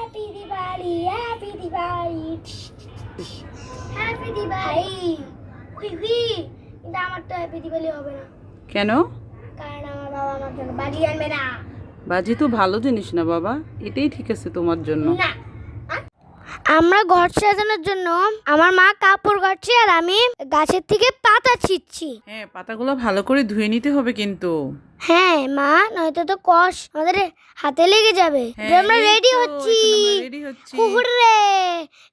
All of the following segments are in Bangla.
Happy Diwali, happy Diwali, happy Diwali. হুই হুই। কিন্তু আমার তো হ্যাপি দিওয়ালি হবে না। কেন? কারণ আমার বাবা আমার জন্য বাজি আনবে না। বাজি তো ভালো জিনিস না বাবা, এটাই ঠিক আছে তোমার জন্য। না, আমরা ঘর সাজানোর জন্য আমার মা কাপড় কাটছে আর আমি গাছের থেকে পাতা ছিঁড়ছি। হ্যাঁ, পাতাগুলো ভালো করে ধুয়ে নিতে হবে কিন্তু। হ্যাঁ মা, নয়তো তো কষ আমাদের হাতে লেগে যাবে। হ্যাঁ, আমরা এই রেডি তো, হচ্ছি। এখন আমরা রেডি হচ্ছি। হুররে!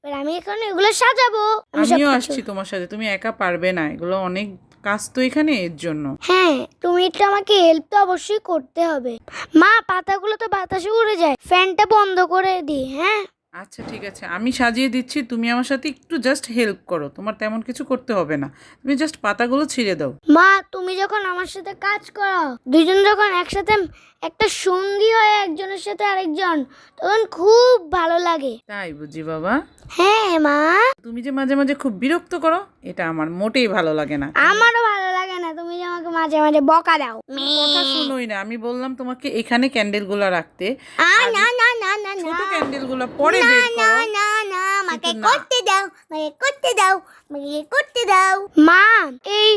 এবার আমি এখন এগুলো সাজাবো। আমিও আসছি তোমার সাথে, তুমি একা পারবে না, এগুলো অনেক কাজ তো এখানে, এর জন্য। হ্যাঁ, তুমি একটু আমাকে হেল্প তো অবশ্যই করতে হবে। মা, পাতাগুলো তো বাতাসে উড়ে যায়, ফ্যানটা বন্ধ করে দি। হ্যাঁ আচ্ছা ঠিক আছে, আমি সাজিয়ে দিচ্ছি, তুমি আমার সাথে একটু জাস্ট হেল্প করো, তোমার তেমন কিছু করতে হবে না, তুমি জাস্ট পাতাগুলো ছিঁড়ে দাও। মা, তুমি যখন আমার সাথে কাজ করো, দুইজন যখন একসাথে একটা সঙ্গী হয় একজনের সাথে আরেকজন, তখন খুব ভালো লাগে। তাই বুঝি বাবা? হ্যাঁ মা, তুমি যে মাঝে মাঝে খুব বিরক্ত করো, এটা আমার মোটেই ভালো লাগে না। আমারও ভালো লাগে না তুমি যে আমাকে মাঝে মাঝে বকা দাও। কথা শুনোই না, আমি বললাম তোমাকে এখানে ক্যান্ডেলগুলো রাখতে, না না না না না ছোট ক্যান্ডেলগুলো পরে বের না করো। না না, আমাকে কিন্তু না। করতে দাও, আমাকে করতে দাও, আমাকে করতে দাও। মা, এই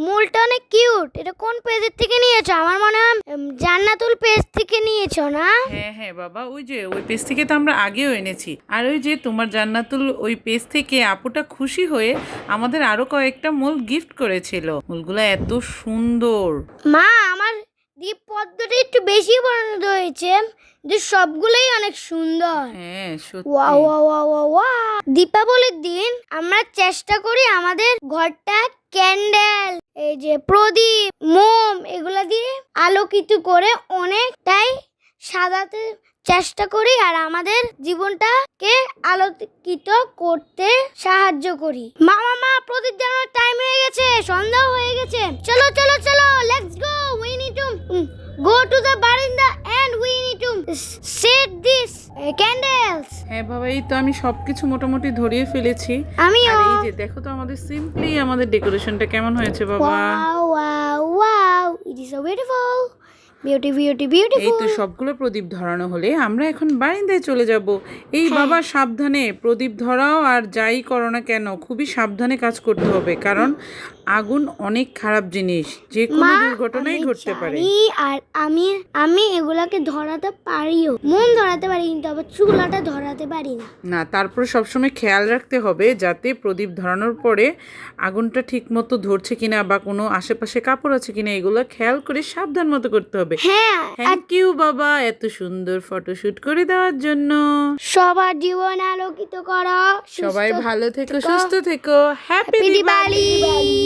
মূলটা অনেক কিউট। এটা কোন পেজের থেকে নিয়েছো? আমার মনে হয় জান্নাতুল পেজ থেকে নিয়েছো না? হ্যাঁ হ্যাঁ বাবা, ওই যে ওই পেজ থেকে তো আমরা আগেও এনেছি, আর ওই যে তোমার জান্নাতুল ওই পেজ থেকে আপুটা খুশি হয়ে আমাদের আরো কয়েকটা মূল গিফট করেছিল। মূলগুলো এত সুন্দর। মা, আমার দ্বীপ পদ্মটা একটু বেশি বানানো হয়েছে, যে সবগুলোই অনেক সুন্দর। হ্যাঁ ওয়াও সত্যি। Wow wow wow wow. দীপাবলির দিন আমরা চেষ্টা করি আমাদের ঘরটা ক্যান্ডেল, এই যে প্রদীপ, মোম এগুলা দিয়ে আলোকিত করে অনেকটাই সাজাতে চেষ্টা করি আর আমাদের জীবনটাকে আলোকিত করতে সাহায্য করি। মামা মা, প্রদীপ জ্বালানোর টাইম হয়ে গেছে, সন্ধ্যা হয়ে গেছে। চলো চলো চলো, let's go. We need to go to the বারান্দা and we need to set this candles. হ্যাঁ বাবা, এই তো আমি সবকিছু মোটামুটি ধরিয়ে ফেলেছি। আমিও। আর এই যে দেখো তো আমাদের সিম্পলি আমাদের ডেকোরেশনটা কেমন হয়েছে বাবা। Wow, wow, wow. It is so beautiful. Beauty, beauty, এই beautiful. তো সবগুলো প্রদীপ ধরানো হলে আমরা এখন বারান্দায় চলে যাব। এই বাবা সাবধানে প্রদীপ ধরাও, আর যাই করো না কেন খুবই সাবধানে কাজ করতে হবে, কারণ আগুন অনেক খারাপ জিনিস, যে কোনো দুর্ঘটনাই ঘটতে পারে। আর আমি এগুলাকে ধরাতে পারিও, মন ধরাতে পারি, কিন্তু আবার চুলাটা ধরাতে পারি না। না, তারপরে সবসময় খেয়াল রাখতে হবে যাতে প্রদীপ ধরানোর পরে আগুনটা ঠিক মতো ধরছে কিনা বা কোনো আশেপাশে কাপড় আছে কিনা, এগুলো খেয়াল করে সাবধান মতো করতে হবে। হ্যাঁ, থ্যাংক ইউ বাবা এত সুন্দর ফটোশুট করে দেওয়ার জন্য। সবার জীবন আলোকিত করো। সবাই ভালো থেকো, সুস্থ থেকো। Happy happy Diwali. দিওয়ালি।